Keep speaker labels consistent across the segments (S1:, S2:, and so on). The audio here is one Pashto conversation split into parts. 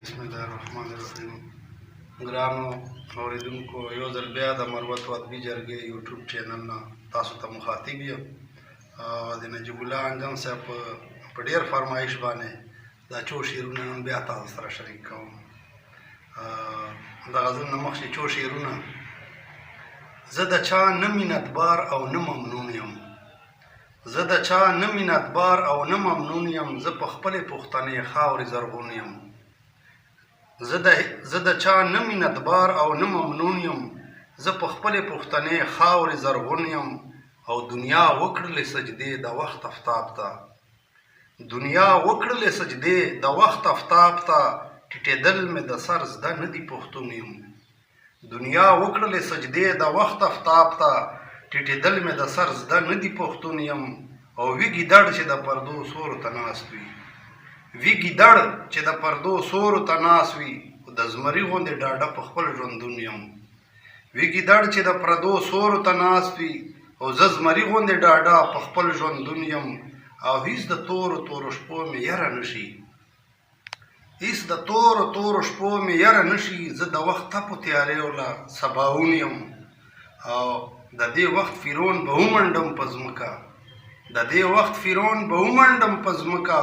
S1: بسم الله الرحمن الرحیم. ګرانو اوریدونکو، یو ځل بیا د مروت ادبي جرګې یوټیوب چینل نه تاسو ته مخاطب یم. د نجیب الله انجم صاحب په ډېر فرمایش باندې دا څو شعرونه نن بیا تاسو سره شریک کوم. د غزل نه مخکې څو شعرونه: زه د چا نه منتبار او نه ممنون یم، زه د چا نه منتبار او نه ممنون یم، زه په خپلې پښتنې خاورې زرغون یم. زه د چا نه منتبار او نه ممنون یم، زه په خپلې پښتنې خاورې زرغون یم. او دنیا وکړلې سجدې د وخت افتاب ته، دنیا وکړلې سجدې د وخت افتاب ته، ټیټېدل مې د سر زده نه دي پښتون یم. دنیا وکړلې سجدې د وخت افتاب ته، ټیټېدل مې د سر زده نه دي پښتون یم. او وي ګیدړ چې د پردو سورو ته ناست وي، وي ګیدړ چې د پردو سورو ته ناست وي، د زمري غوندې ډاډه په خپل ژوندون یم. وي ګیدړ چې د پردو سورو ته ناست وي، او زه زمري غوندې ډاډه په خپل ژوندون یم. او هیڅ د تورو تورو شپو مې یره نشي، هیڅ د تورو تورو شپو مې یره نشي، زه د وخت تپو تیارې وله سباوون یم. او د دې وخت فرعون به ومنډم په ځمکه، د دې وخت فرعون به ومنډم په ځمکه،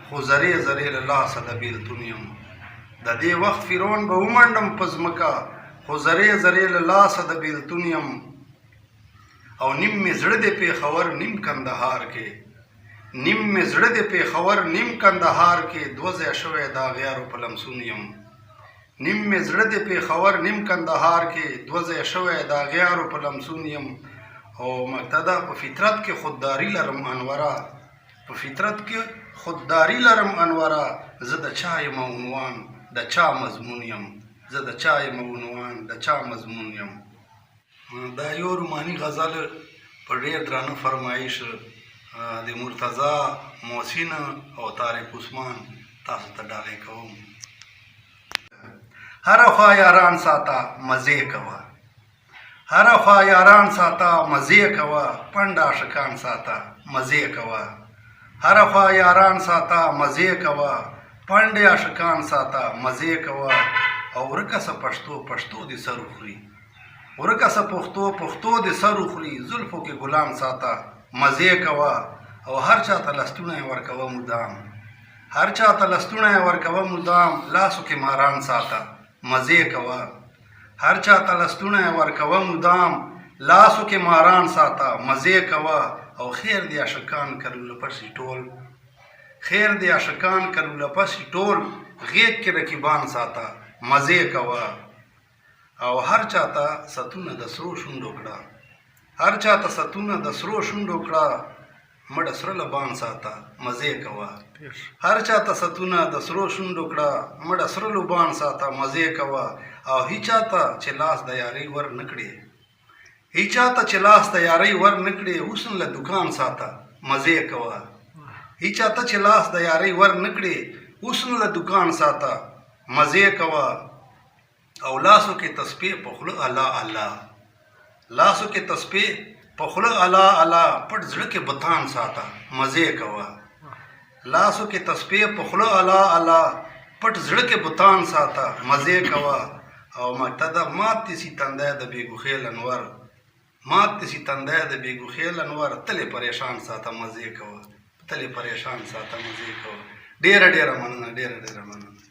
S1: خو زرې زرې له لاسه د بیلتون یم. د دې وخت فرعون به ومنډم په ځمکه، خو زرې زرې له لاسه د بیلتون یم. او نیم مې زړه د پېښور نیم کندهار کې، نیم مې زړه د پېښور نیم کندهار کې، دوه ځایه شوی د اغیارو په لمسون یم. نیم مې زړه د پېښور نیم کندهار کې، دوه ځایه شوی د اغیارو په لمسون یم. او مقتدا په فطرت کې خودداري لرم انوره، په فطرت کې خودداري لرم انوره، زه د چا یم عنوان د چا مضمون یم، زه د چا یم عنوان د چا مضمون یم. دا یو روماني غزل په ډېر درانه فرمایش د مرتضی محسن او طارق عثمان تاسو ته ډالۍ کوم. هره خوا یاران ساته مزې کوه، هره خوا یاران ساته مزې کوه، پنډ عاشقان ساته مزې کوه. هره خوا یاران ساته مزې کوه، پنډ عاشقان ساته مزې کوه. او ورکه سه پښتو پښتو دې سر وخوري، ورکه سه پښتو پښتو دې سر وخوري، زلفو کې ګلان ساته مزې کوه. او هر چا ته لستوڼی ورکوه مدام، هر چا ته لستوڼی ورکوه مدام، لاسو کې ماران ساته مزې کوه. هر چا ته لستوڼی ورکوه مدام، لاسو کې ماران ساته مزې کوه. او خیر دی عاشقان کرلو پسې ټول، خیر دی عاشقان کرلو پسې ټول، غیږ کې رقیبان ساته مزې کوه. او هر چا ته ستونه د سرو شونډو کړه، هر چا ته ستونه د سرو شونډو کړه، مړه سره لبان ساته مزې کوه. هر چا ته ستونه د سرو شونډو کړه، مړه سره لبان ساته مزې کوه. او هیچا ته چې لاس د یارۍ ور نه کړې، هیچا ته چې لاس د یارۍ ور نه کړې، حسن له دکان ساته مزې کوه. هیچا ته چې لاس د یارۍ ور نه کړې، حسن له دکان ساته مزې کوه. او لاسو کې تسبیح په خوله الله الله، لاسو کې تسبیح په خوله الله الله، پټ زړه کې بتان ساته مزې کوه. لاسو کې تسبیح په خوله الله الله، پټ زړه کې بتان ساته مزې کوه. او مقتدا مات دې سي تندی د بېګوخیل انور، مات دې سي تندی د بېګوخیل انور، تلې پریشان ساته مزې کوه، تلې پریشان ساته مزې کوه. ډېره ډېره مننه، ډېره ډېره مننه.